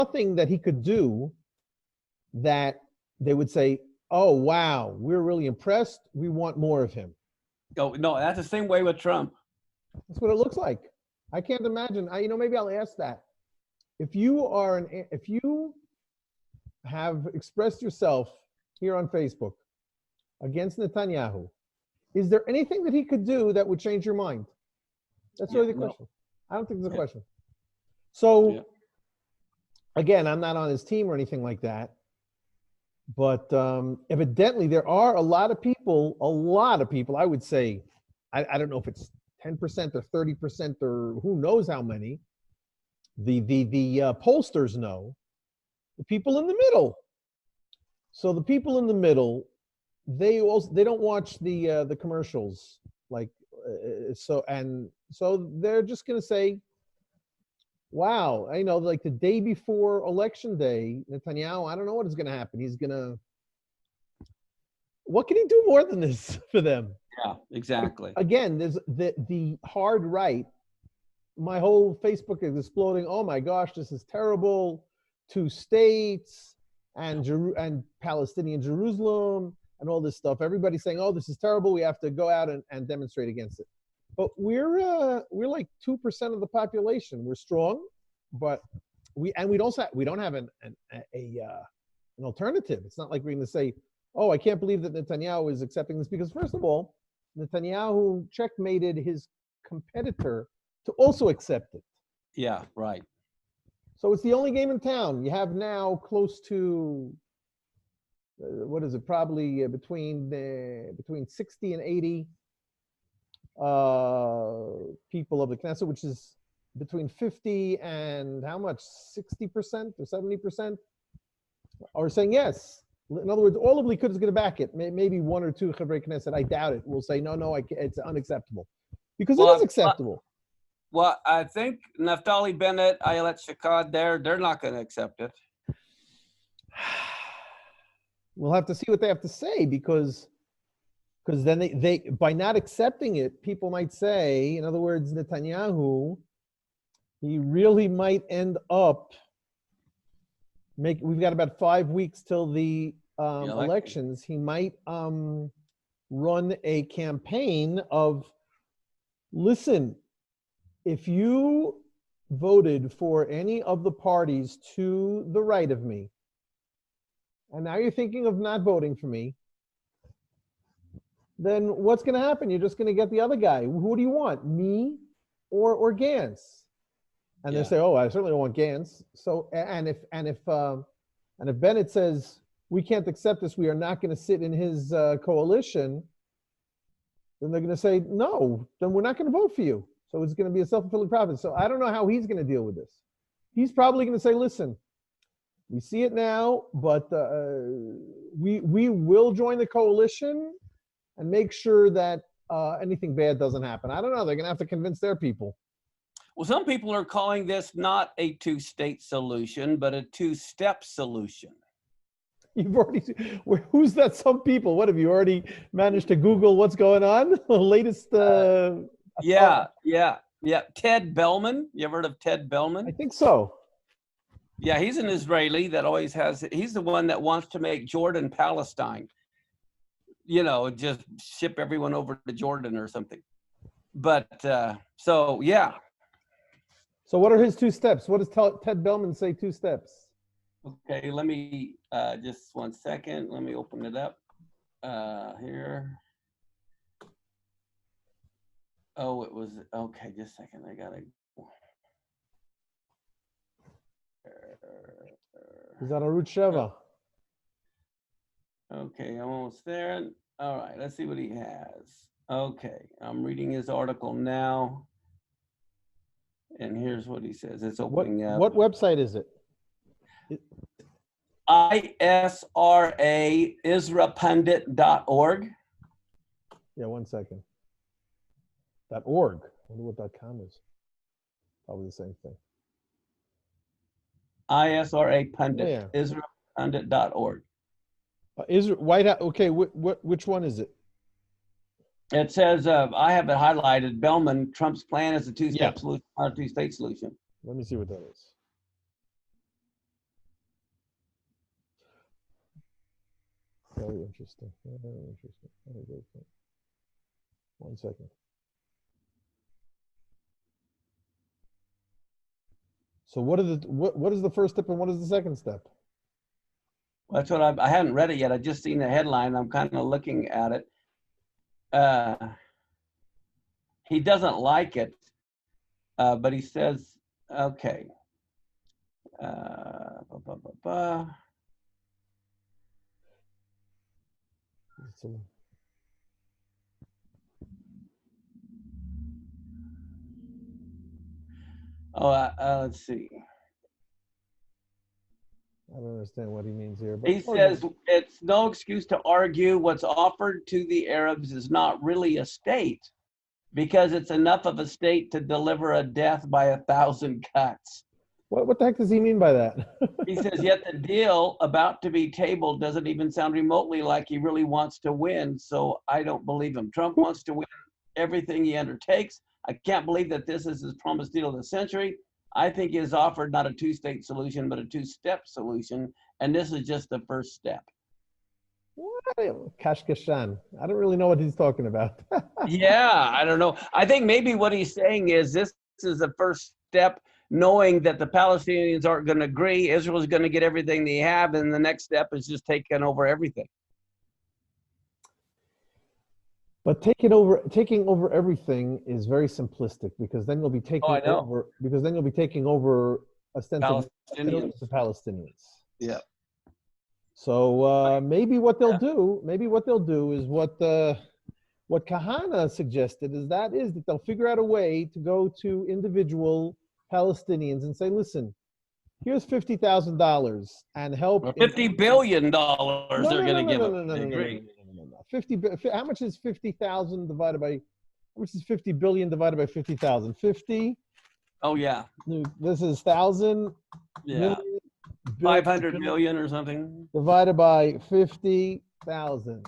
nothing that he could do that they would say, oh, wow, we're really impressed. We want more of him. Oh, no, that's the same way with Trump. That's what it looks like. I can't imagine. Maybe I'll ask that. If you have expressed yourself here on Facebook against Netanyahu, is there anything that he could do that would change your mind? That's really the question. I don't think there's a question. So, again, I'm not on his team or anything like that. But evidently, there are a lot of people, I would say, I don't know if it's 10% or 30% or who knows how many, the pollsters know, the people in the middle. So the people in the middle, they don't watch the commercials, so they're just going to say, wow, like the day before election day, Netanyahu, I don't know what is going to happen. What can he do more than this for them? Yeah, exactly. Again, there's the hard right. My whole Facebook is exploding. Oh my gosh, this is terrible. 2 states and Palestinian Jerusalem and all this stuff. Everybody's saying, oh, this is terrible. We have to go out and demonstrate against it. But we're like 2% of the population. We're strong, but we don't have an alternative. It's not like we're going to say, oh, I can't believe that Netanyahu is accepting this, because first of all, Netanyahu checkmated his competitor to also accept it. Yeah, right. So it's the only game in town. You have now close to what is it? Probably between 60 and 80 people of the Knesset, which is between 50 and how much? 60% or 70% are saying yes. In other words, all of Likud is going to back it. Maybe 1 or 2 Chavrei Knesset, I doubt it, will say, no, it's unacceptable. Because it is acceptable. Well, I think Naftali Bennett, Ayelet Shakad, they're not going to accept it. We'll have to see what they have to say, because then they by not accepting it, people might say, in other words, Netanyahu, he really might end up we've got about 5 weeks till the elections. He might run a campaign of, listen, if you voted for any of the parties to the right of me, and now you're thinking of not voting for me, then what's going to happen? You're just going to get the other guy. Who do you want, me or Gantz? And they say, oh, I certainly don't want Gantz. So, and if Bennett says, we can't accept this, we are not going to sit in his coalition, then they're going to say, no, then we're not going to vote for you. So it's going to be a self-fulfilling prophecy. So I don't know how he's going to deal with this. He's probably going to say, listen, we see it now, but we will join the coalition and make sure that anything bad doesn't happen. I don't know. They're going to have to convince their people. Well, some people are calling this not a 2-state solution, but a 2-step solution. You've already, who's that some people? What, have you already managed to Google what's going on? The latest. Yeah. Ted Bellman. You ever heard of Ted Bellman? I think so. Yeah, he's an Israeli that always he's the one that wants to make Jordan Palestine. Just ship everyone over to Jordan or something. But so, yeah. So what are his 2 steps? What does Ted Bellman say 2 steps? Okay, let me, just 1 second. Let me open it up here. Oh, it was, okay, just a second. I got to. Is that on Route Sheva? Okay, I'm almost there. All right, let's see what he has. Okay, I'm reading his article now. And here's what he says. It's opening up. What website is it? ISRA, IsraPundit.org. Yeah, 1 second. .org. I wonder what .com is. Probably the same thing. ISRA Pundit, IsraPundit.org. White House. Okay, which one is it? It says, I have it highlighted, Bellman, Trump's plan is a 2-step solution, not a 2-state solution. Let me see what that is. Very interesting. Very interesting. Very good. 1 second. So what is the first step and what is the second step? That's what I haven't read it yet. I just seen the headline. I'm kind of looking at it. He doesn't like it, but he says, okay. Let's see. I don't understand what he means here. But He says it's no excuse to argue what's offered to the Arabs is not really a state because it's enough of a state to deliver a death by 1,000 cuts. What the heck does he mean by that? He says, yet the deal about to be tabled doesn't even sound remotely like he really wants to win, so I don't believe him. Trump wants to win everything he undertakes. I can't believe that this is his promised deal of the century. I think he has offered not a two-state solution, but a two-step solution, and this is just the first step. What? Kashkashan. I don't really know what he's talking about. Yeah, I don't know. I think maybe what he's saying is this is the first step, knowing that the Palestinians aren't going to agree. Israel is going to get everything they have, and the next step is just taking over everything. But taking over everything is very simplistic because then you'll be taking over ostensibly the Palestinians. Yeah. So maybe what they'll do is what Kahana suggested is that they'll figure out a way to go to individual Palestinians and say, listen, here's $50,000 and help. $50 billion they're going to give them. 50. How much is 50,000 divided by? How much is 50 billion divided by 50,000? 50. Oh yeah. This is 1,000. Yeah. 500 million or something. Divided by 50,000.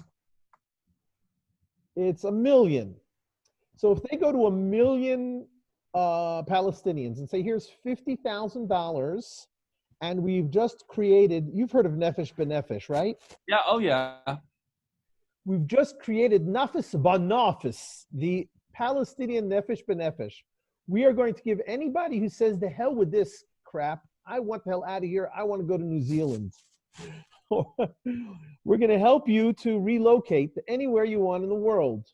It's 1 million. So if they go to 1 million Palestinians and say, here's $50,000, and we've just created. You've heard of Nefesh B'Nefesh, right? Yeah. Oh yeah. We've just created Nafis B'Nafis, the Palestinian Nefesh B'Nefesh. We are going to give anybody who says, the hell with this crap, I want the hell out of here, I want to go to New Zealand. We're going to help you to relocate to anywhere you want in the world.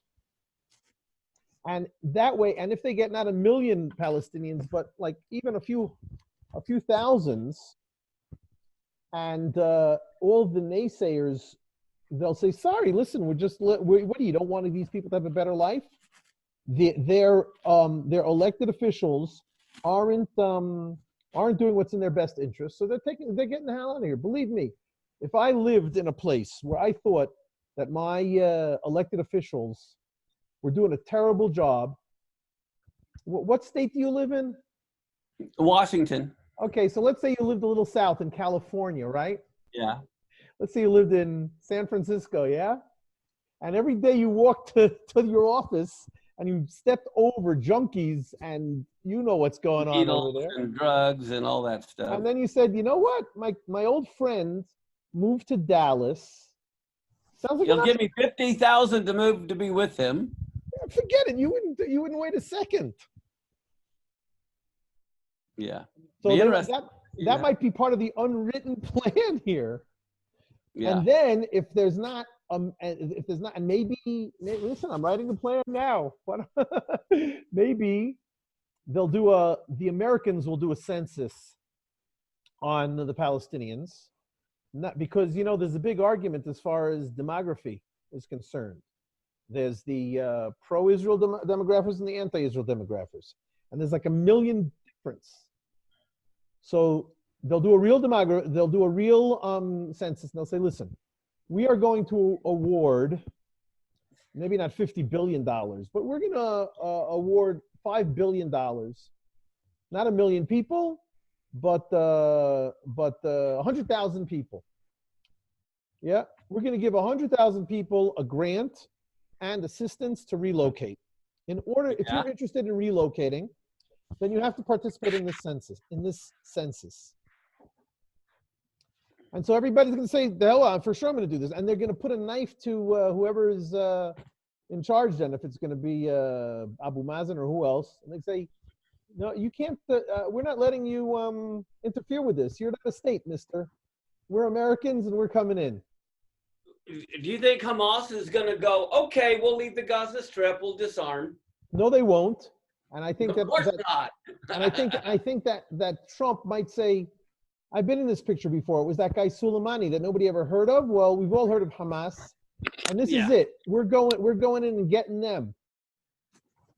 And that way, and if they get not 1 million Palestinians, but like even a few thousands, and all the naysayers, they'll say, sorry, listen, what do you don't want these people to have a better life? Their elected officials aren't doing what's in their best interest, so they're getting the hell out of here. Believe me, if I lived in a place where I thought that my elected officials were doing a terrible job, what state do you live in? Washington. Okay, so let's say you lived a little south in California, right? Yeah. Let's say you lived in San Francisco, yeah? And every day you walked to your office and you stepped over junkies and you know what's going on over there. And drugs and all that stuff. And then you said, you know what? My old friend moved to Dallas. Sounds like he'll give me $50,000 to move to be with him. Forget it. You wouldn't wait a second. Yeah. So that might be part of the unwritten plan here. Yeah. And then if there's not, and maybe listen, I'm writing the plan now. But maybe the Americans will do a census on the Palestinians, not because there's a big argument as far as demography is concerned. There's the pro-Israel demographers and the anti-Israel demographers, and there's like 1 million difference. So they'll do a real census, and they'll say, listen, we are going to award maybe not $50 billion, but we're going to award $5 billion. Not 1 million people, but 100,000 people. Yeah, we're going to give 100,000 people a grant and assistance to relocate. If you're interested in relocating, then you have to participate in this census. And so everybody's going to say, the hell, for sure I'm going to do this. And they're going to put a knife to whoever is in charge then, if it's going to be Abu Mazen or who else. And they say, no, you can't, we're not letting you interfere with this. You're not a state, mister. We're Americans and we're coming in. Do you think Hamas is going to go, okay, we'll leave the Gaza Strip, we'll disarm? No, they won't. And I think Of course not. and I think that Trump might say, I've been in this picture before. It was that guy Soleimani that nobody ever heard of. Well, we've all heard of Hamas, and this is it. We're going in and getting them.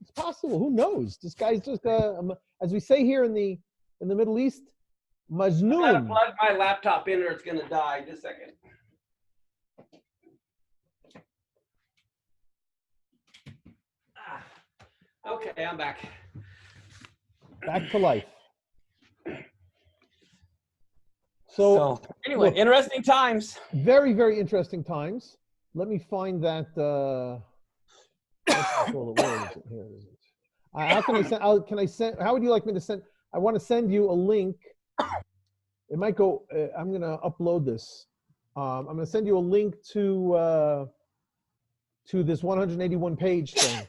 It's possible. Who knows? This guy's just as we say here in the Middle East, Majnoon. I gotta plug my laptop in or it's gonna die. Just a second. Okay, I'm back. Back to life. So anyway, look, interesting times. Very, very interesting times. Let me find that. Where is it? Here is it. How can I send? Can I send? How would you like me to send? I want to send you a link. It might go. I'm going to upload this. I'm going to send you a link to this 181 page thing.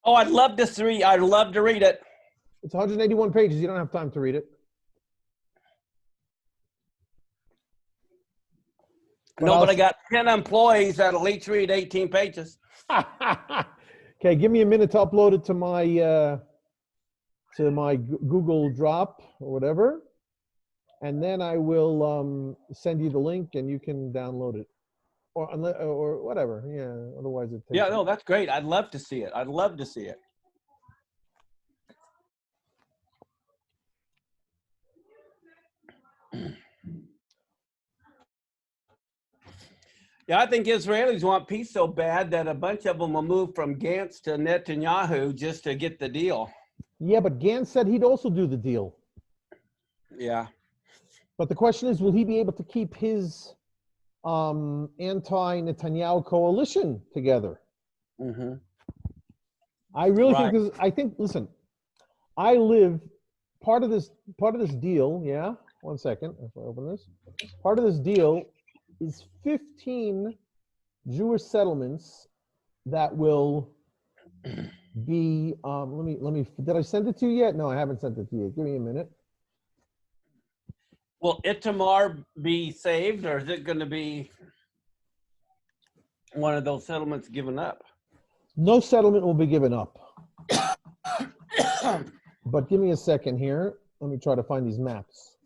Oh, I'd love to read. I'd love to read it. It's 181 pages. You don't have time to read it. No, but I got 10 employees that'll each read 18 pages. Okay, give me a minute to upload it to my Google Drop or whatever, and then I will send you the link and you can download it, or whatever. Yeah, otherwise it takes. Yeah, no, that's great. I'd love to see it. I'd love to see it. Yeah, I think Israelis want peace so bad that a bunch of them will move from Gantz to Netanyahu just to get the deal. Yeah, but Gantz said he'd also do the deal. Yeah. But the question is, will he be able to keep his anti-Netanyahu coalition together? Mm-hmm. I really think, listen, I live part of this deal, yeah? 1 second, if I open this. Part of this deal is 15 Jewish settlements that will be, let me, did I send it to you yet? No, I haven't sent it to you. Give me a minute. Will Itamar be saved, or is it going to be one of those settlements given up? No settlement will be given up. But give me a second here. Let me try to find these maps.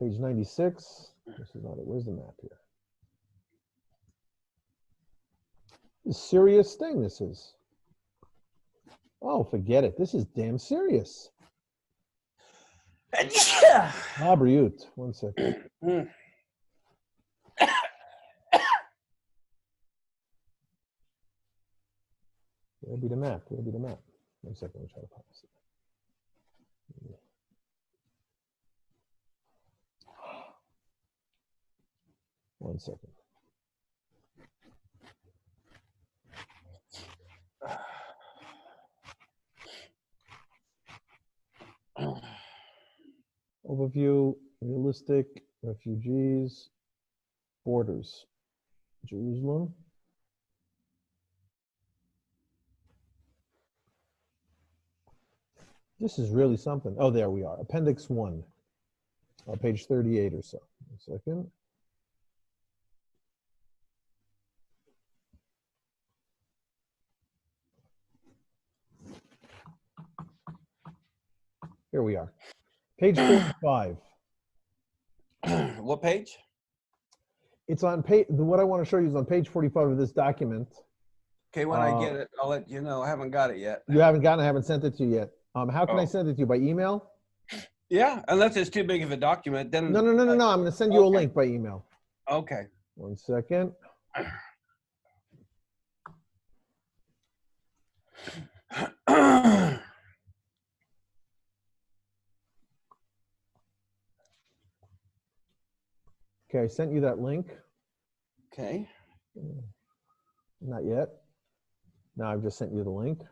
Page 96. This is not it. Where's the map here? This is a serious thing, this is. Oh, forget it. This is damn serious. Yeah. Abriut. 1 second. Where'll be the map? Where'll be the map? 1 second. Let me try to find this. One second. Overview, realistic, refugees, borders, Jerusalem. This is really something. Oh, there we are. Appendix 1, page 38 or so. 1 second. Here we are. Page 45. What page? It's on page, what I want to show you is on page 45 of this document. Okay, when I get it, I'll let you know. I haven't got it yet. You haven't gotten it, I haven't sent it to you yet. How can I send it to you? By email? Yeah, unless it's too big of a document. Then No. I'm going to send you a link by email. Okay. 1 second. Okay, I sent you that link. Okay. Not yet. Now I've just sent you the link.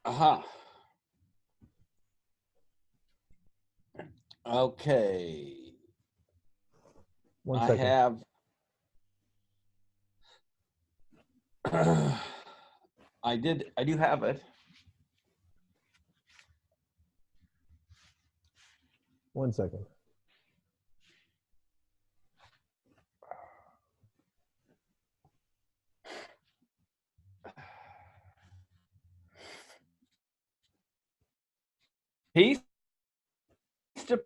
Uh-huh. Okay. One I second. have I do have it. One second. Peace to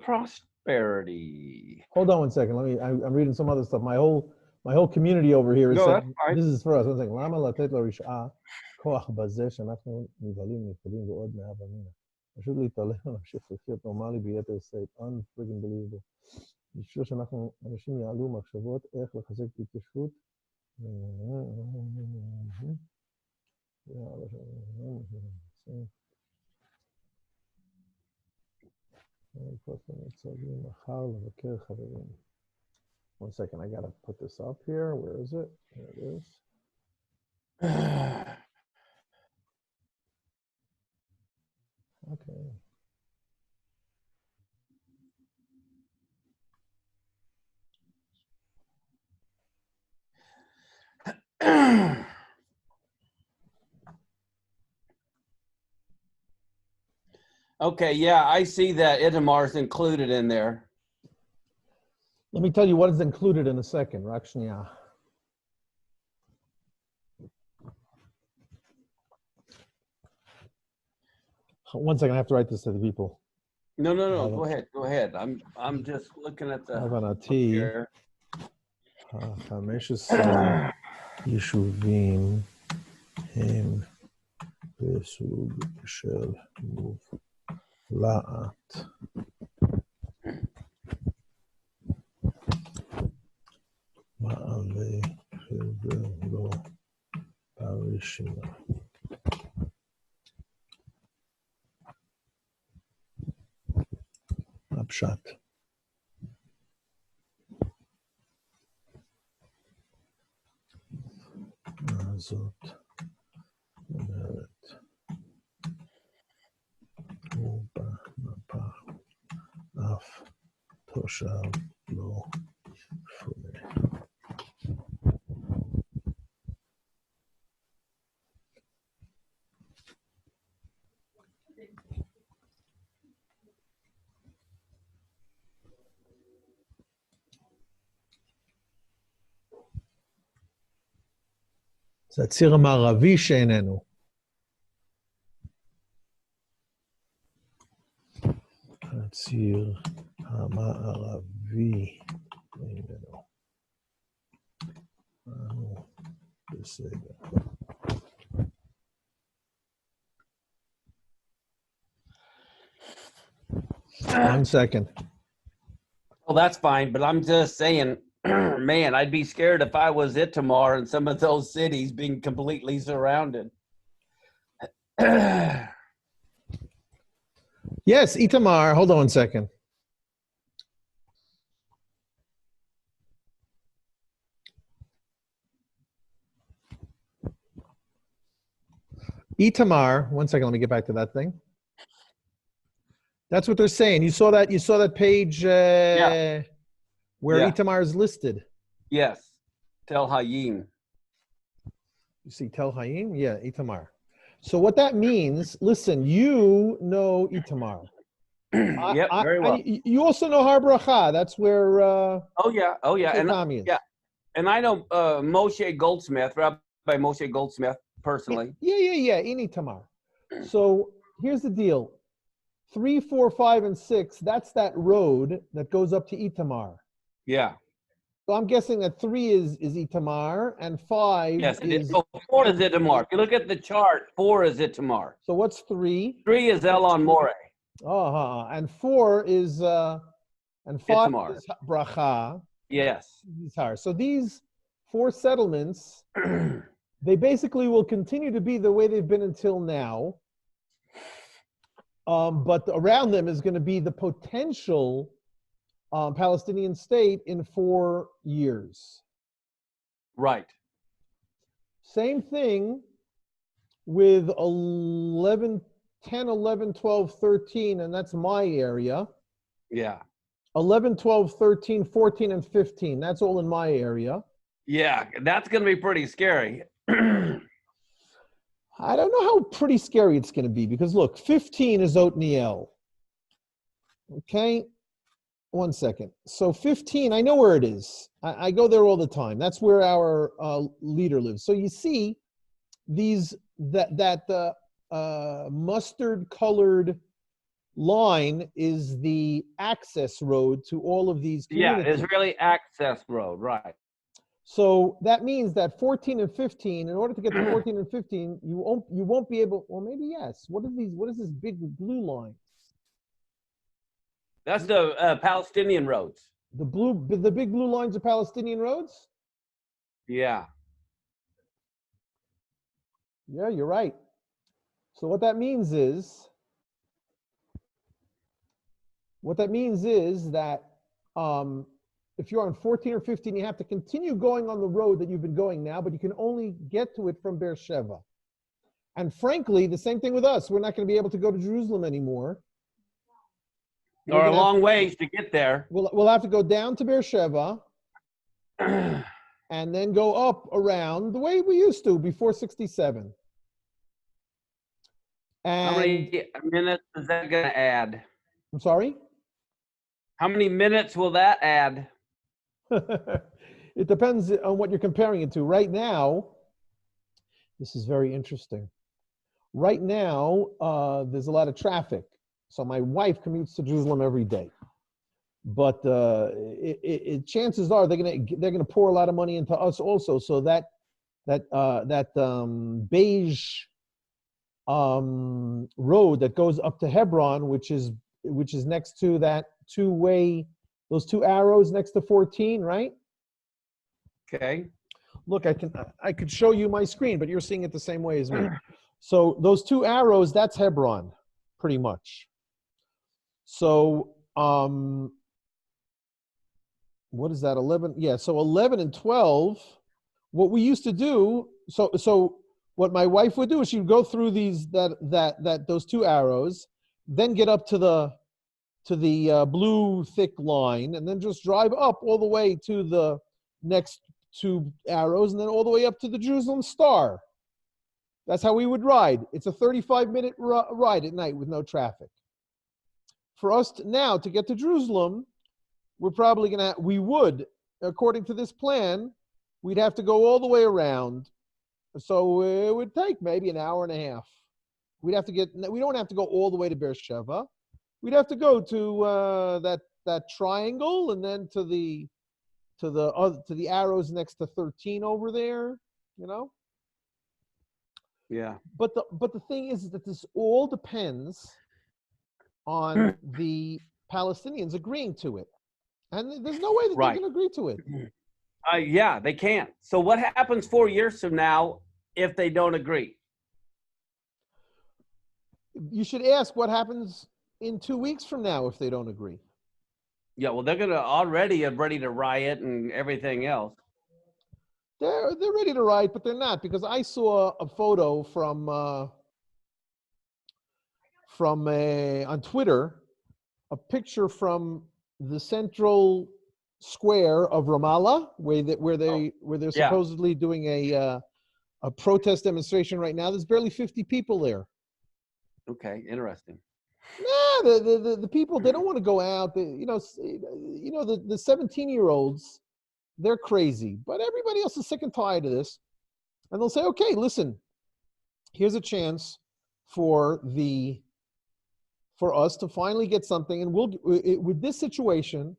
prosperity. Hold on one second. I'm reading some other stuff. My whole community over here is No, that's saying, fine. this is for us. One second. למה לתת לרשעה כוח בזה שאנחנו נבהלים, נפרדים ועוד מהווה אמינא. פשוט להתעלם ולהמשיך לחיות נורמלי ביתר שאת. Unfreaking believable. בשביל שאנחנו, אנשים יעלו מחשבות איך לחזק את ההתיישבות. One second, I gotta put this up here. Where is it? There it is. Okay. Okay, yeah, I see that Itamar's included in there. Let me tell you what is included in a second. Rakshniya. One second, I have to write this to the people. No, go ahead. Go ahead. I'm just looking at the Avanati. here. 15 יישובים הם בסוג של מובלעת. מעלה חבר'ה לא ברשימה. הפשט. זאת אומרת, הוא במפה אף תושב לא פונה. זה הציר המערבי שאיננו. הציר המערבי איננו. בסדר. One second. Well, that's fine, but I'm just saying, man, I'd be scared if I was Itamar and some of those cities being completely surrounded. Yes, Itamar. Hold on one second. Itamar. One second. Let me get back to that thing. That's what they're saying. You saw that page where Itamar is listed. Yes. Tel Hayim. You see Tel Hayim? Yeah, Itamar. So what that means, listen, you know Itamar. Yep, very well. You also know Har Bracha. That's where oh yeah. And Tommy is. Yeah. And I know Moshe Goldsmith, Rabbi Moshe Goldsmith, personally. Yeah, in Itamar. So here's the deal. 3, 4, 5, and 6, that's that road that goes up to Itamar. Yeah. So I'm guessing that 3 is Itamar and 5 yes, is... So 4 is Itamar. If you look at the chart, 4 is Itamar. So what's 3? 3 is Elon More. And 4 is... and 5 Itamar. is Bracha. Yes. So these 4 settlements, they basically will continue to be the way they've been until now. But around them is going to be the potential Palestinian state in 4 years. Right. Same thing with 11, 10, 11, 12, 13, and that's my area. Yeah. 11, 12, 13, 14, and 15. That's all in my area. Yeah, that's going to be pretty scary. I don't know how pretty scary it's going to be because look, 15 is Othniel. Okay, one second. So 15, I know where it is. I go there all the time. That's where our leader lives. So you see these that mustard colored line is the access road to all of these Yeah, communities. Israeli access road, right. So that means that 14 and 15, in order to get to 14 and 15, you won't be able, well, maybe yes. What is this big blue line? That's the Palestinian roads. The big blue lines are Palestinian roads? Yeah. Yeah, you're right. So what that means is that if you're on 14 or 15, you have to continue going on the road that you've been going now, but you can only get to it from Beersheba. And frankly, the same thing with us. We're not going to be able to go to Jerusalem anymore. Or a long ways to get there. We'll have to go down to Beersheba and then go up around the way we used to before 67. And how many minutes is that going to add? I'm sorry? How many minutes will that add? It depends on what you're comparing it to. Right now, this is very interesting. Right now, there's a lot of traffic. So my wife commutes to Jerusalem every day. But chances are they're gonna pour a lot of money into us also. So that beige road that goes up to Hebron, which is next to that two-way, those two arrows next to 14, right? Okay. Look, I could show you my screen, but you're seeing it the same way as me. So those two arrows, that's Hebron, pretty much. So what is that? 11? Yeah. So 11 and 12. What we used to do. So what my wife would do is she would go through those two arrows, then get up to the blue thick line, and then just drive up all the way to the next two arrows, and then all the way up to the Jerusalem Star. That's how we would ride. It's a 35-minute ride at night with no traffic. For us now to get to Jerusalem, we would, according to this plan, we'd have to go all the way around. So it would take maybe an hour and a half. We don't have to go all the way to Beersheba. We'd have to go to that triangle and then to the arrows next to 13 over there, you know? Yeah. But the thing is that this all depends on the Palestinians agreeing to it. And there's no way that they can agree to it. Yeah, they can't. So what happens 4 years from now if they don't agree? You should ask what happens in 2 weeks from now if they don't agree. Yeah, well, they're going to already are ready to riot and everything else. They're ready to riot, but they're not, because I saw a photo from on Twitter, a picture from the central square of Ramallah, where they're supposedly doing a protest demonstration right now. There's barely 50 people there. Okay, interesting. Nah, the people, they don't want to go out. The 17-year-olds, they're crazy, but everybody else is sick and tired of this, and they'll say, okay, listen, here's a chance for us to finally get something, and with this situation.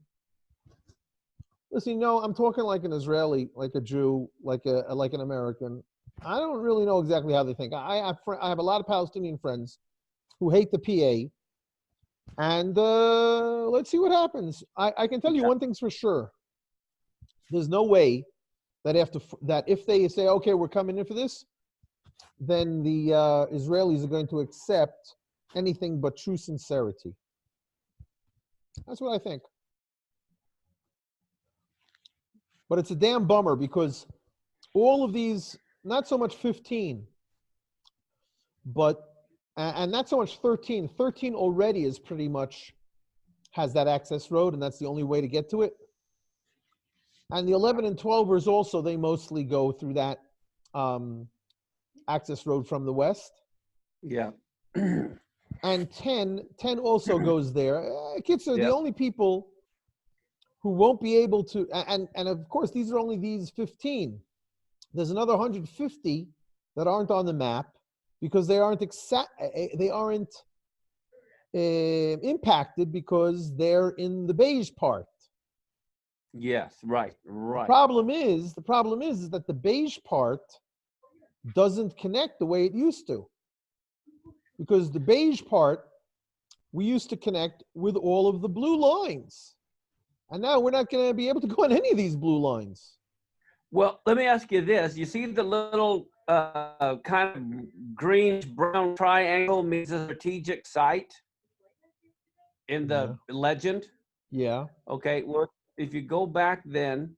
Listen, I'm talking like an Israeli, like a Jew, like an American. I don't really know exactly how they think. I have a lot of Palestinian friends who hate the PA, and let's see what happens. I can tell you one thing's for sure. There's no way that if they say, okay, we're coming in for this, then the Israelis are going to accept anything but true sincerity. That's what I think. But it's a damn bummer because all of these, not so much 15, But, and not so much 13. 13 already is pretty much has that access road, and that's the only way to get to it. And the 11 and 12ers also, they mostly go through that access road from the west. Yeah. And 10 also goes there. Kids are the Yep. only people who won't be able to, and of course, these are only these 15. There's another 150 that aren't on the map because they aren't impacted because they're in the beige part. Yes, right, The right. problem is that the beige part doesn't connect the way it used to. Because the beige part, we used to connect with all of the blue lines. And now we're not going to be able to go on any of these blue lines. Well, let me ask you this. You see the little kind of greenish-brown triangle means a strategic site in the legend? Yeah. Okay, well, if you go back then,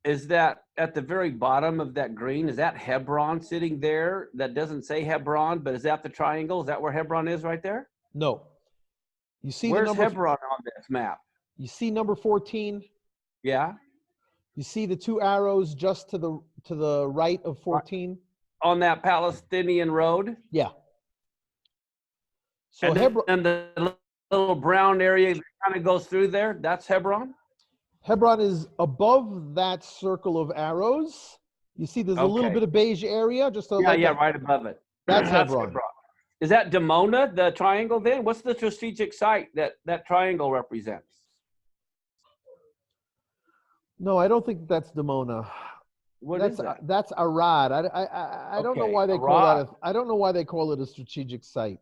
is that at the very bottom of that green, is that Hebron sitting there? That doesn't say Hebron, but is that the triangle? Is that where Hebron is right there? No. You see Where's the number Hebron on this map? You see number 14? Yeah. You see the two arrows just to the right of 14? On that Palestinian road? Yeah. So and Hebron, then the little brown area that kind of goes through there, that's Hebron? Hebron is above that circle of arrows. You see there's a little Okay. bit of beige area, just Yeah, like yeah, that. right above it. That's Hebron. Is that Dimona, the triangle then? What's the strategic site that that triangle represents? No, I don't think that's Dimona. What is that? That's Arad. I don't know Okay, why they call Arad. that. I don't know why they call it a strategic site.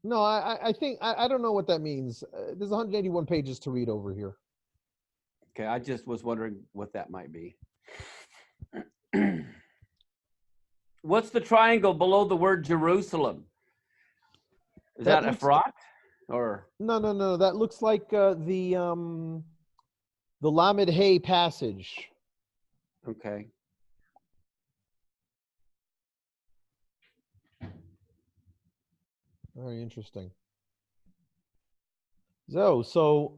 No, I think I don't know what that means. There's 181 pages to read over here. Okay, I just was wondering what that might be. What's the triangle below the word Jerusalem? Is that Efrat or? No. That looks like the Lamed Hay passage. Okay. Very interesting. So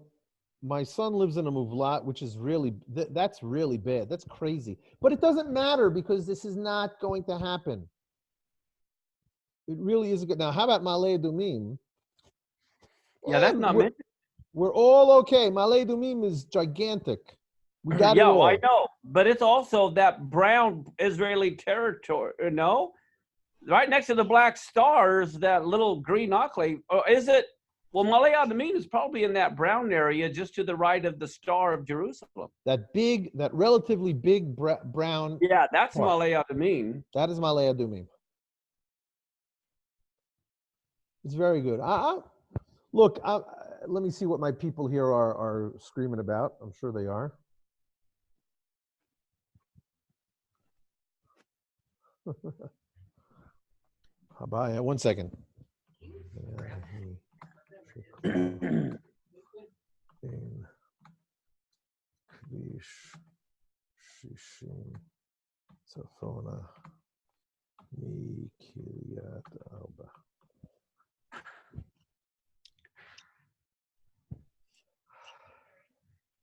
my son lives in a muvlat, which is really, that's really bad. That's crazy. But it doesn't matter because this is not going to happen. It really isn't good. Now, how about Malay Dumim? Yeah, that's not mentioned. We're all okay. Malay Dumim is gigantic. We got it Yeah, all. well, I know. But it's also that brown Israeli territory, no? Right next to the black stars, that little green enclave. Or is it? Well, Malay Adamim is probably in that brown area just to the right of the Star of Jerusalem. That relatively big brown. Yeah, that's part. Malay Adamim. That is Malay Adumim. It's very good. Look, let me see what my people here are screaming about. I'm sure they are. Bye. 1 second.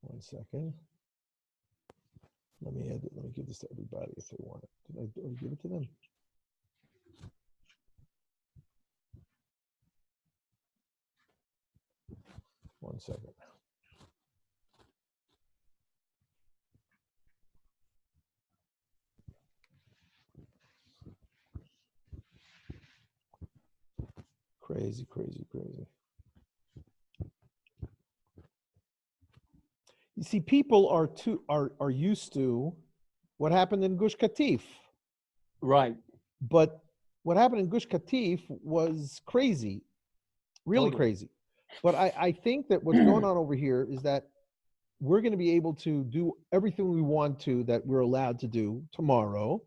One second. Let me give this to everybody if they want it. Did I give it to them? One second. Crazy. You see, people are used to what happened in Gush Katif. Right. But what happened in Gush Katif was crazy, really Totally. crazy. But I think that what's going on over here is that we're going to be able to do everything we want to, that we're allowed to do tomorrow.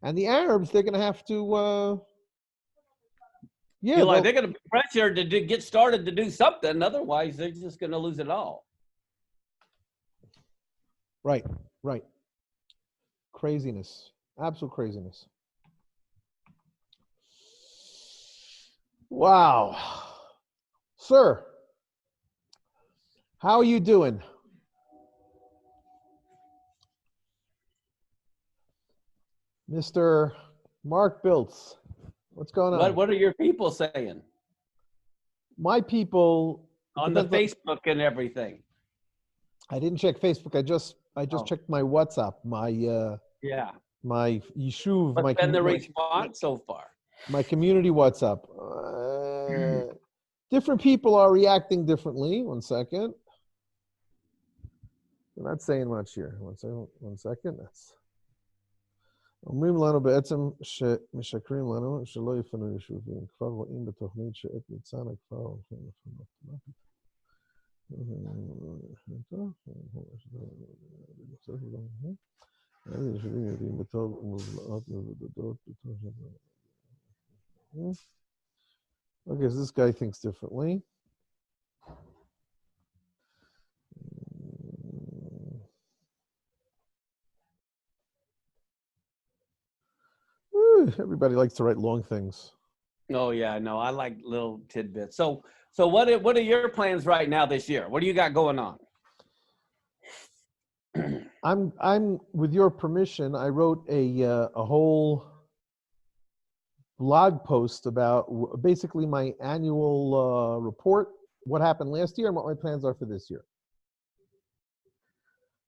And the Arabs, they're going to have to, They're going to be pressured to get started to do something. Otherwise, they're just going to lose it all. Right. Craziness. Absolute craziness. Wow. Sir, how are you doing? Mr. Mark Biltz, what's going on? What are your people saying My people, it on the depends Facebook and everything? I didn't check Facebook. I just Oh. checked my WhatsApp, my Yeah. my Yishuv, What's been the response so far? my community WhatsApp. Different people are reacting differently. One second. They're not saying much here. One second. That's אומרים לנו בעצם שמשקרים לנו שלא יפנו יישובים. כבר רואים בתוכנית שאת ניצנה כבר הולכים לפנות. יישובים יודעים בתור ומובלעות מבודדות. Okay, so this guy thinks differently. Everybody likes to write long things. Oh yeah, no, I like little tidbits. So what are your plans right now this year? What do you got going on? I'm with your permission, I wrote a whole blog post about basically my annual report, what happened last year and what my plans are for this year.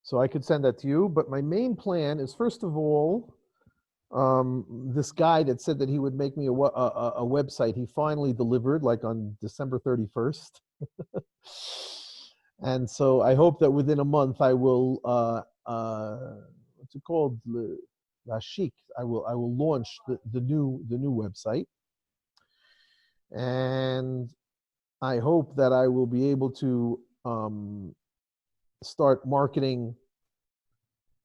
So I could send that to you, but my main plan is, first of all, this guy that said that he would make me a website, he finally delivered, like on December 31st. And so I hope that within a month I will, what's it called? Lashik. I will launch the new website. And I hope that I will be able to start marketing.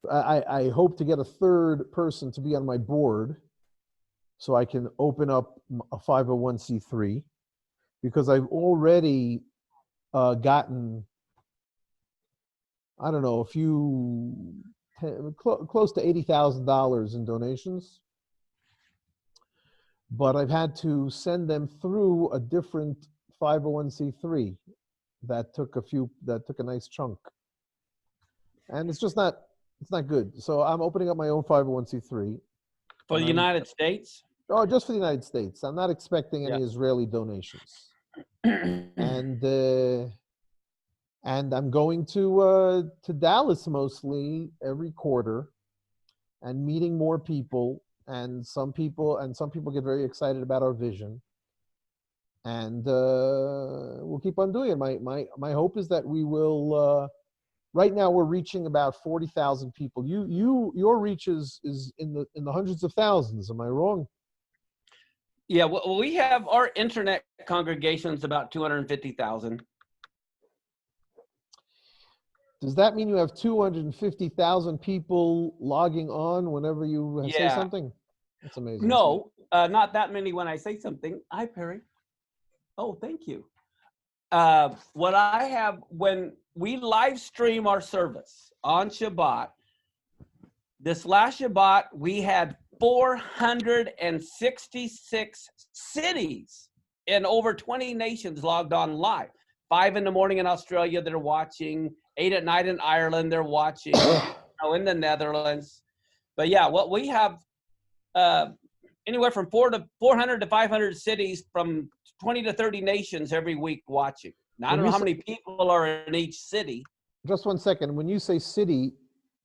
I hope to get a third person to be on my board so I can open up a 501c3, because I've already gotten, I don't know, close to $80,000 in donations, but I've had to send them through a different 501c3 that took a nice chunk, and it's not good. So I'm opening up my own 501c3 for the United States. Oh, just for the United States. I'm not expecting any Israeli donations. And I'm going to Dallas mostly every quarter and meeting more people, and some people get very excited about our vision, and we'll keep on doing it. My hope is that we will. Right now, we're reaching about 40,000 people. Your reach is in the hundreds of thousands. Am I wrong? Yeah, well, we have our internet congregations about 250,000. Does that mean you have 250,000 people logging on whenever you say something? That's amazing. No, not that many when I say something. Hi, Perry. Oh, thank you. What I have, when we live stream our service on Shabbat, this last Shabbat, we had 466 cities in over 20 nations logged on live. 5 in the morning in Australia, they're watching. 8 at night in Ireland, they're watching. In the Netherlands. But yeah, what we have anywhere from 400 to 500 cities from 20 to 30 nations every week watching. Now, I don't know how many people are in each city. Just one second. When you say city,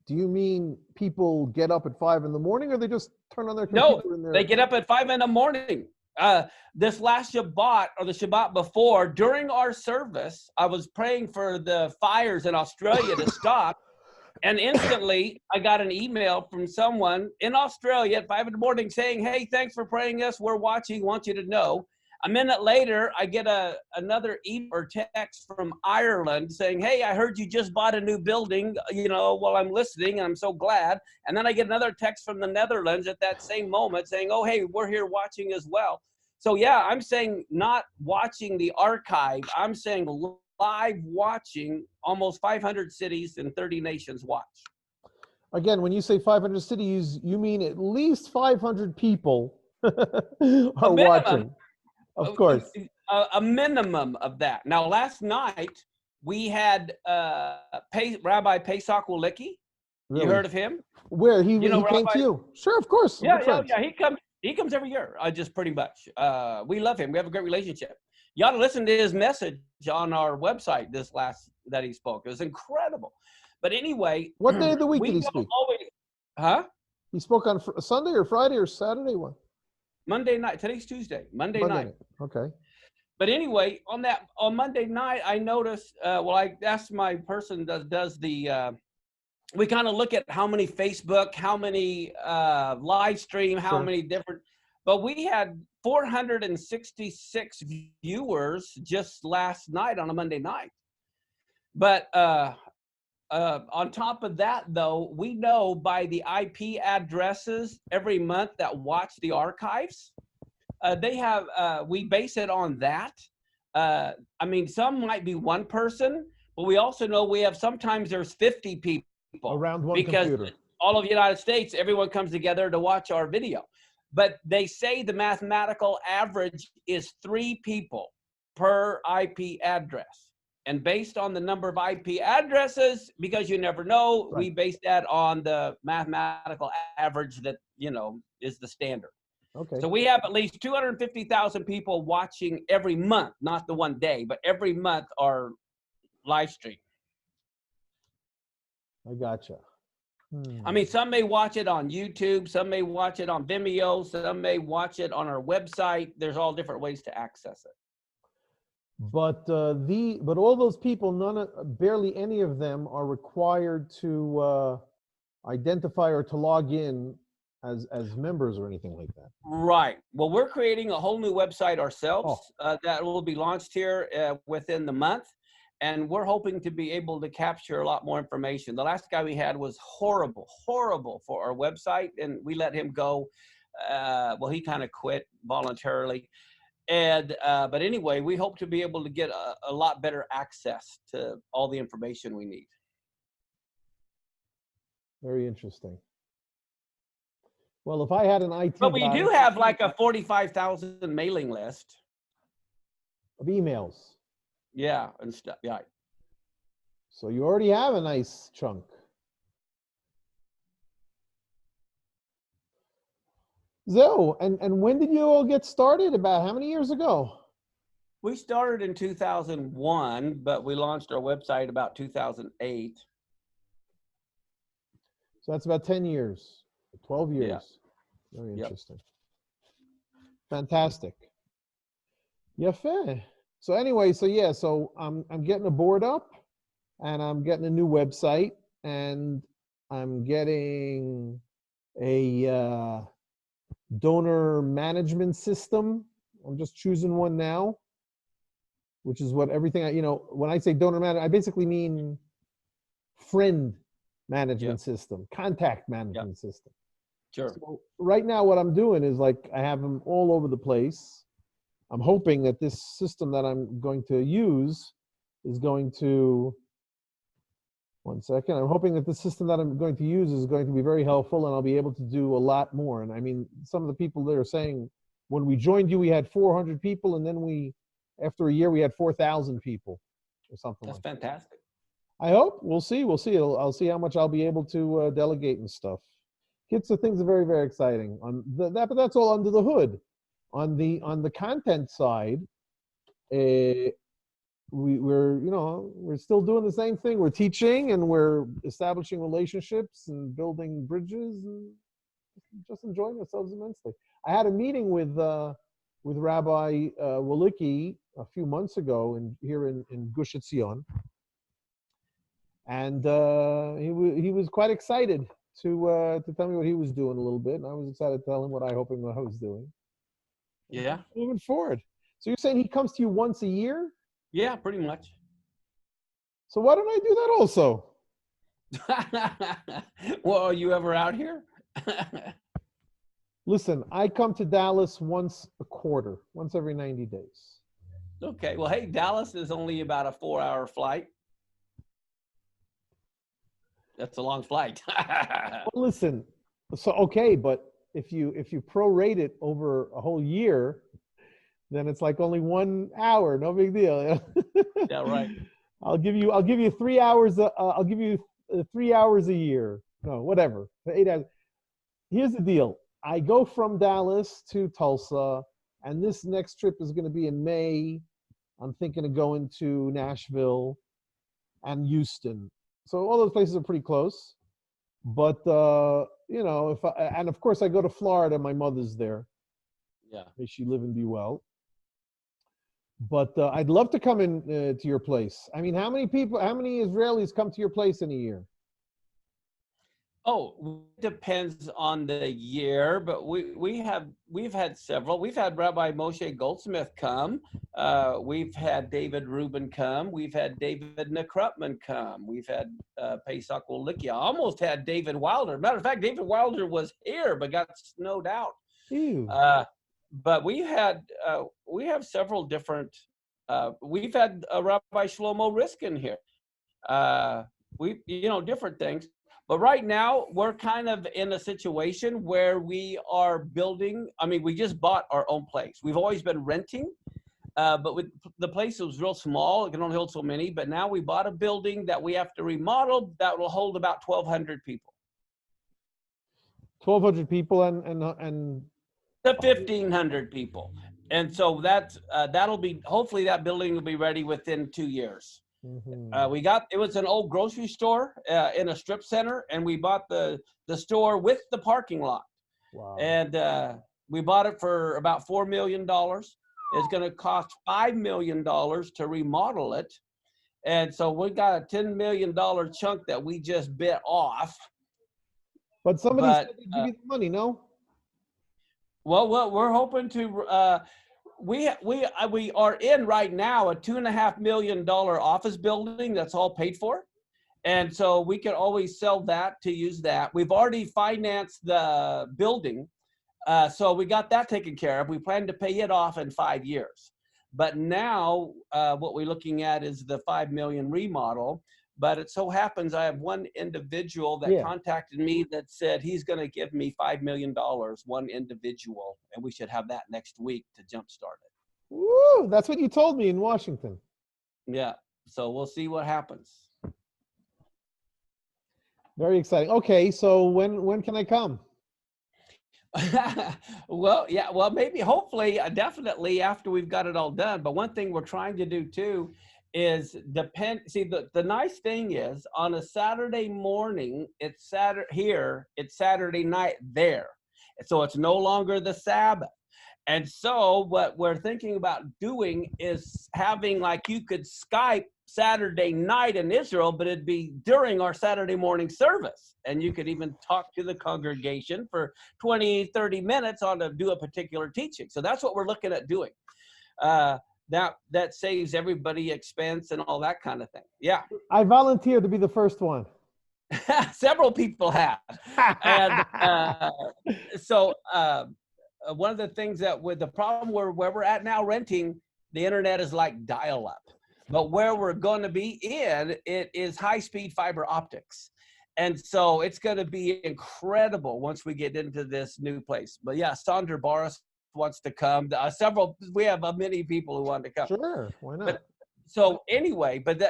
do you mean people get up at 5 in the morning, or they just turn on their computer? No, they get up at 5 in the morning. This last Shabbat, or the Shabbat before, during our service, I was praying for the fires in Australia to stop. And instantly, I got an email from someone in Australia at 5 in the morning saying, "Hey, thanks for praying us. We're watching. Want you to know." A minute later, I get another email or text from Ireland saying, "Hey, I heard you just bought a new building, while I'm listening, and I'm so glad." And then I get another text from the Netherlands at that same moment saying, "Oh, hey, we're here watching as well." So yeah, I'm saying not watching the archive. I'm saying live watching. Almost 500 cities and 30 nations watch. Again, when you say 500 cities, you mean at least 500 people are watching. Of course. A minimum of that. Now, last night we had Rabbi Pesach Walicki. Really? You heard of him? Where he came Rabbi, to you? Sure, of course. Yeah. He comes every year. Just pretty much. We love him. We have a great relationship. You ought to listen to his message on our website that he spoke. It was incredible. But anyway, what day of the week did he speak? Huh? He spoke on Sunday or Friday or Saturday one? Monday night. Today's Tuesday. Monday night. Okay. But anyway, on Monday night, I noticed. I asked my person that does the. We kind of look at how many Facebook, how many live stream, how many different. But we had 466 viewers just last night on a Monday night. But on top of that, though, we know by the IP addresses every month that watch the archives. They have, we base it on that. I mean, some might be one person, but we also know we have, sometimes there's 50 people around one computer. Because all of the United States, everyone comes together to watch our video. But they say the mathematical average is 3 people per IP address. And based on the number of IP addresses, because you never know, we base that on the mathematical average that, is the standard. Okay. So we have at least 250,000 people watching every month, not the one day, but every month our live stream. I gotcha. I mean, some may watch it on YouTube, some may watch it on Vimeo, some may watch it on our website. There's all different ways to access it. But all those people, barely any of them are required to identify or to log in as members or anything like that. Right. Well, we're creating a whole new website ourselves that will be launched here within the month. And we're hoping to be able to capture a lot more information. The last guy we had was horrible for our website, and we let him go. He kind of quit voluntarily. And but anyway, we hope to be able to get a lot better access to all the information we need. Very interesting. Well, if I had an IT but we do have like a 45,000 mailing list of emails. Yeah, and stuff. Yeah. So you already have a nice chunk. So, and when did you all get started? About how many years ago? We started in 2001, but we launched our website about 2008. So that's about 10 years, 12 years. Yeah. Very interesting. Fantastic. Yeah, fair. So anyway, so I'm getting a board up, and I'm getting a new website, and I'm getting a donor management system. I'm just choosing one now, which is what everything when I say donor management, I basically mean friend management system, contact management system. Sure. So right now, what I'm doing is I have them all over the place. I'm hoping that this system that I'm going to use is going to, one second, I'm hoping that the system that I'm going to use is going to be very helpful, and I'll be able to do a lot more. And I mean, some of the people that are saying, when we joined you, we had 400 people, and then after a year, we had 4,000 people or something like that. That's fantastic. I hope. We'll see. I'll see how much I'll be able to delegate and stuff. Things are very, very exciting. But that's all under the hood. On the content side, we're still doing the same thing. We're teaching, and we're establishing relationships and building bridges, and just enjoying ourselves immensely. I had a meeting with Rabbi Walicki a few months ago here in Gush Etzion, and he was quite excited to tell me what he was doing a little bit, and I was excited to tell him what I was doing. Yeah. Moving forward. So you're saying he comes to you once a year? Yeah, pretty much. So why don't I do that also? Well, are you ever out here? Listen, I come to Dallas once a quarter, once every 90 days. Okay. Well, hey, Dallas is only about a 4-hour flight. That's a long flight. Well, listen, so okay, but if you prorate it over a whole year, Then it's like only 1 hour, no big deal. Yeah, right. I'll give you 3 hours. I'll give you 3 hours a year. No, whatever. 8 hours. Here's the deal. I go from Dallas to Tulsa, and this next trip is going to be in May. I'm thinking of going to Nashville and Houston. So all those places are pretty close. But you know, and of course I go to Florida. My mother's there. Yeah. May she live and be well. But I'd love to come in to your place. I mean, how many Israelis come to your place in a year? Oh, it depends on the year, but we've had several. We've had Rabbi Moshe Goldsmith come. We've had David Rubin come. We've had David Nekrupman come. We've had Pesach Wolikia. Almost had David Wilder. Matter of fact, David Wilder was here but got snowed out. Ew. But we have several different. We've had Rabbi Shlomo Riskin here. Different things. But right now, we're kind of in a situation where we are building. I mean, we just bought our own place. We've always been renting, but the place was real small. It can only hold so many. But now we bought a building that we have to remodel that will hold about 1,200 people. 1,200 people and To 1,500 people. And so that'll be, hopefully that building will be ready within 2 years. Mm-hmm. It was an old grocery store in a strip center, and we bought the store with the parking lot. Wow. And we bought it for about $4 million. It's going to cost $5 million to remodel it. And so we got a $10 million chunk that we just bit off. But somebody said they'd give you the money, no? Well, we're hoping to. We are in right now a $2.5 million office building that's all paid for, and so we can always sell that to use that. We've already financed the building, so we got that taken care of. We plan to pay it off in 5 years, but now what we're looking at is the $5 million remodel. But it so happens I have one individual that contacted me that said he's going to give me $5 million, one individual, and we should have that next week to jumpstart it. Woo! That's what you told me in Washington. Yeah. So we'll see what happens. Very exciting. Okay, so when can I come? Well, yeah. Well, maybe, hopefully, definitely after we've got it all done. But one thing we're trying to do too is the nice thing is on a Saturday morning, it's Saturday night there. So it's no longer the Sabbath. And so what we're thinking about doing is having, like, you could Skype Saturday night in Israel, but it'd be during our Saturday morning service. And you could even talk to the congregation for 20, 30 minutes do a particular teaching. So that's what we're looking at doing. That saves everybody expense and all that kind of thing. Yeah. I volunteered to be the first one. Several people have. And so one of the things that with the problem where we're at now renting, the internet is like dial-up. But where we're going to be it is high-speed fiber optics. And so it's going to be incredible once we get into this new place. But yeah, Sandra Boris wants to come. We have many people who want to come. Sure, why not?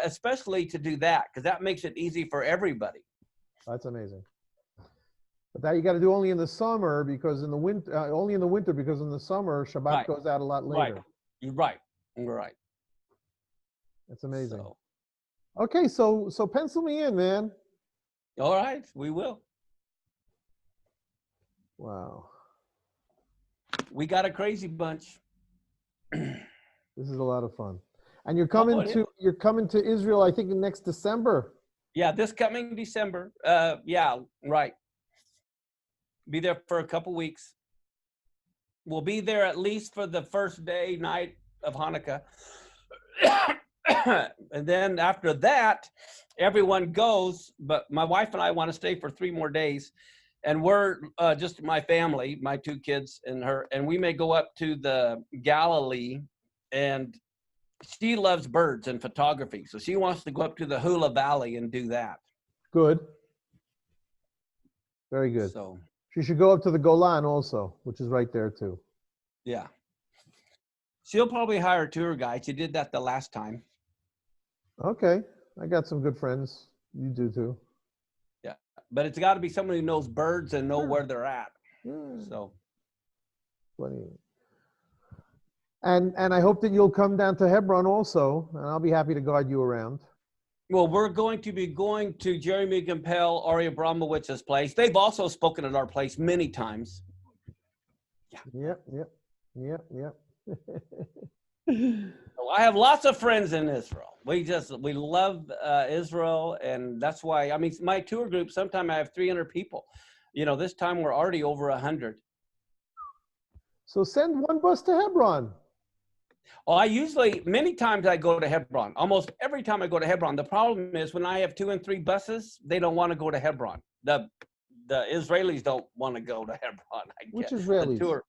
Especially to do that, because that makes it easy for everybody. That's amazing. But that you got to do only in the summer, because in the winter, because in the summer Shabbat goes out a lot later. Right. You're right. You're right. That's amazing. Okay, so pencil me in, man. All right, we will. Wow. We got a crazy bunch. This is a lot of fun. And you're coming to Israel, I think, next December. Yeah, this coming December. Yeah, right. Be there for a couple weeks. We'll be there at least for the first night of Hanukkah. And then after that, everyone goes, but my wife and I want to stay for 3 more days. And we're just my family, my 2 kids and her, and we may go up to the Galilee. And she loves birds and photography, so she wants to go up to the Hula Valley and do that. Good. Very good. So she should go up to the Golan also, which is right there too. Yeah. She'll probably hire a tour guide. She did that the last time. Okay. I got some good friends. You do too. Yeah. But it's got to be someone who knows birds and know Sure. where they're at. Yeah. So. Plenty. And I hope that you'll come down to Hebron also, and I'll be happy to guide you around. Well, we're going to be going to Jeremy Gimpel, Ari Abramowitz's place. They've also spoken at our place many times. Yeah. Yep. So I have lots of friends in Israel. We love Israel, and that's why, I mean, my tour group, sometimes I have 300 people. You know, this time we're already over 100. So send one bus to Hebron. Oh, many times I go to Hebron. Almost every time I go to Hebron. The problem is when I have 2 and 3 buses, they don't want to go to Hebron. The Israelis don't want to go to Hebron. Which Israelis? The tour.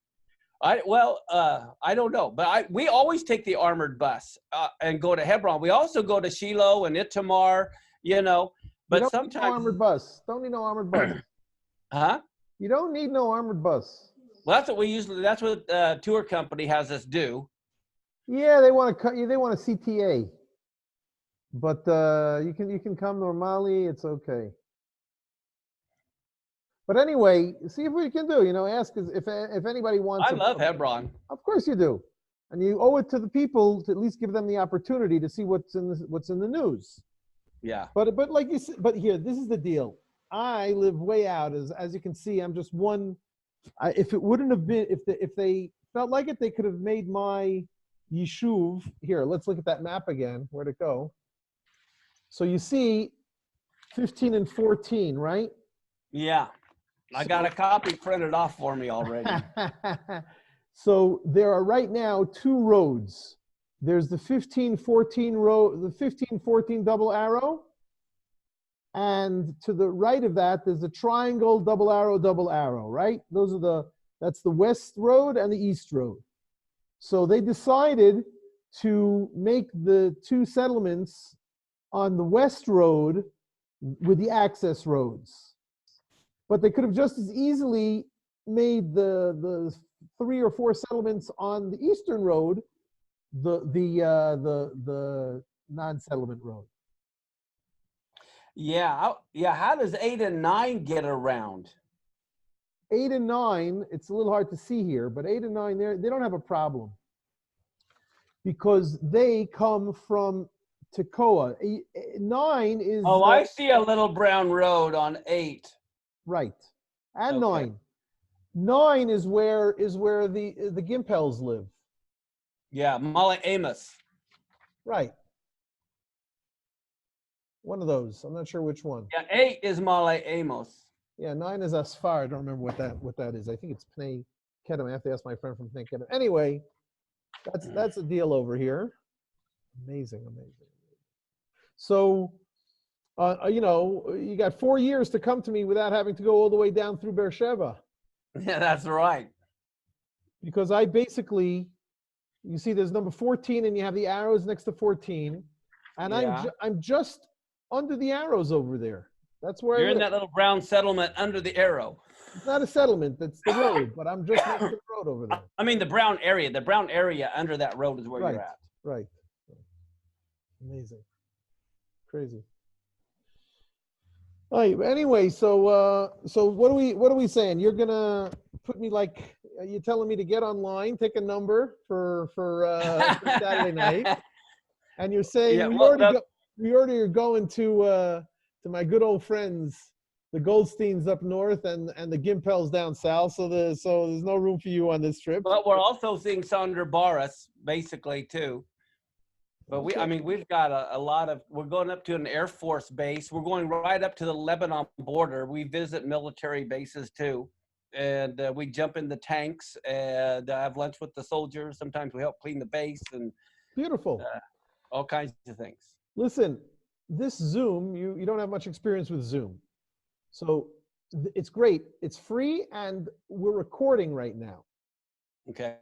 I don't know, but we always take the armored bus and go to Hebron. We also go to Shiloh and Itamar, you know. But you don't sometimes need no armored bus. Don't need no armored bus. Huh? You don't need no armored bus. Well, that's what tour company has us do. Yeah, they want to cut you. They want a CTA, but you can come normally. It's okay. But anyway, see if we can do. You know, ask if anybody wants. I love Hebron. Of course you do, and you owe it to the people to at least give them the opportunity to see what's in the news. Yeah. But like you said, but here, this is the deal. I live way out, as you can see. I'm just one. If it wouldn't have been, if they felt like it, they could have made my Yishuv. Here, let's look at that map again. Where'd it go? So you see 15 and 14, right? Yeah. I got a copy printed off for me already. So there are right now 2 roads. There's the 15-14 road, the 15-14 double arrow. And to the right of that, there's a triangle, double arrow, right? That's the west road and the east road. So they decided to make the 2 settlements on the west road with the access roads. But they could have just as easily made the 3 or 4 settlements on the eastern road the non-settlement road. Yeah. How does 8 and 9 get around? 8 and 9, it's a little hard to see here, but 8 and 9, they don't have a problem because they come from Tekoa. 9 is. Oh, I see a little brown road on 8. Right, and Okay. 9. 9 is where the Gimpels live. Yeah, Mala Amos. Right. One of those. I'm not sure which one. Yeah, 8 is Mala Amos. Yeah, 9 is Asfar. I don't remember what that is. I think it's Pnei Kedem. I have to ask my friend from Pnei Kedem. Anyway, that's a deal over here. Amazing. So, you got 4 years to come to me without having to go all the way down through Beersheba. Yeah, that's right. Because I basically, you see, there's number 14, and you have the arrows next to 14, and Yeah. I'm just under the arrows over there. That's where You're I in live. that little brown settlement under the arrow. It's not a settlement. That's the road, but I'm just next to the road over there. I mean, the brown area under that road is where you're at. Right. Amazing. Crazy. All right. Anyway, so what are we saying? You're gonna put me like, you're telling me to get online, take a number for Saturday night, and you're saying Yeah, we already are going to my good old friends, the Goldsteins up north and the Gimpels down south. So there's no room for you on this trip. But we're also seeing Sandra Boris basically too. But we've got a lot of, we're going up to an Air Force base. We're going right up to the Lebanon border. We visit military bases too. And we jump in the tanks and have lunch with the soldiers. Sometimes we help clean the base and Beautiful. All kinds of things. Listen, this Zoom, you don't have much experience with Zoom. So it's great. It's free and we're recording right now. Okay.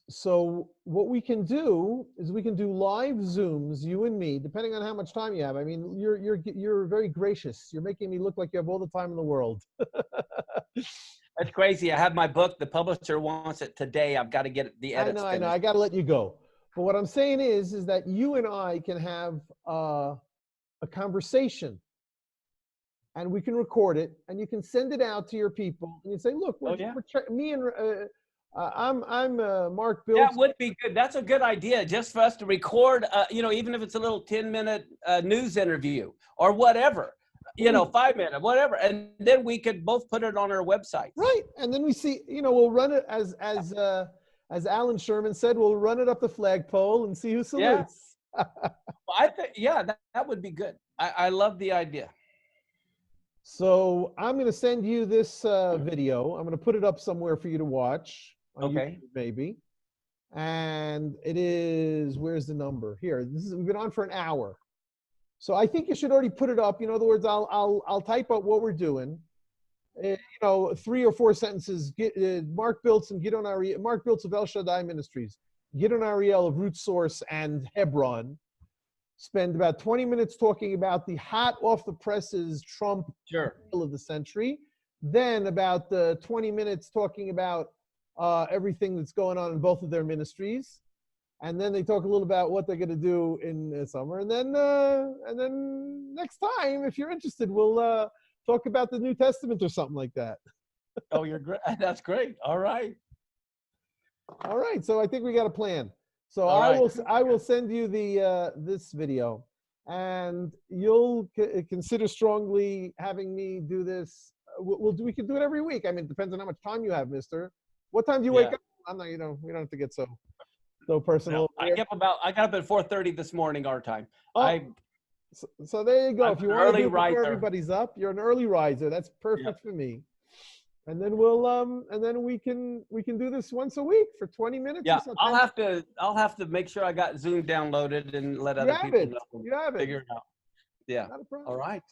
So what we can do is we can do live Zooms, you and me, depending on how much time you have. I mean, you're very gracious. You're making me look like you have all the time in the world. That's crazy. I have my book. The publisher wants it today. I've got to get the edits I know. I got to let you go. But what I'm saying is that you and I can have a conversation, and we can record it, and you can send it out to your people, and you say, "Look, me and I'm Mark Biltz." That would be good. That's a good idea, just for us to record. Even if it's a little 10-minute news interview or whatever. 5-minute, whatever, and then we could both put it on our website. Right, and then we see. We'll run it as Alan Sherman said. We'll run it up the flagpole and see who salutes. Yeah. I think, that would be good. I love the idea. So I'm going to send you this video. I'm going to put it up somewhere for you to watch. On YouTube, maybe. And it is, where's the number? Here. We've been on for an hour. So I think you should already put it up. In other words, I'll type up what we're doing. 3 or 4 sentences. Mark Biltz and Gidon Ariel. Mark Biltz of Shaddai Ministries. Gidon Ariel of Root Source and Hebron. Spend about 20 minutes talking about the hot off the presses Trump of the century. Then about 20 minutes talking about everything that's going on in both of their ministries. And then they talk a little about what they're going to do in the summer. And then next time, if you're interested, we'll talk about the New Testament or something like that. Oh, you're great. That's great. All right. All right. So I think we got a plan. So I will send you this video, and you'll consider strongly having me do this. We can do it every week. I mean, it depends on how much time you have, mister. What time do you wake up? I'm not, we don't have to get so personal. No, I got up at 4:30 this morning, our time. So there you go. If you want to do before everybody's up, you're an early riser. That's perfect for me. And then we can do this once a week for 20 minutes. Yeah, I'll have to make sure I got Zoom downloaded and let other people know. You have it. Figure it out. Yeah. Not a problem. All right.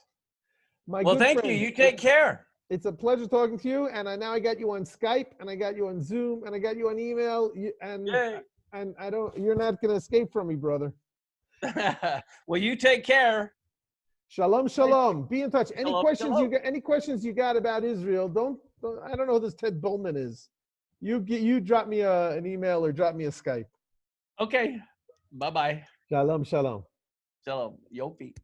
Well, thank you. You take care. It's a pleasure talking to you. And now I got you on Skype, and I got you on Zoom, and I got you on email. And you're not going to escape from me, brother. Well, you take care. Shalom, shalom. Be in touch. Any Shalom. questions you got about Israel? I don't know who this Ted Bullman is. You drop me an email or drop me a Skype. Okay. Bye-bye. Shalom, shalom. Shalom. Yopi.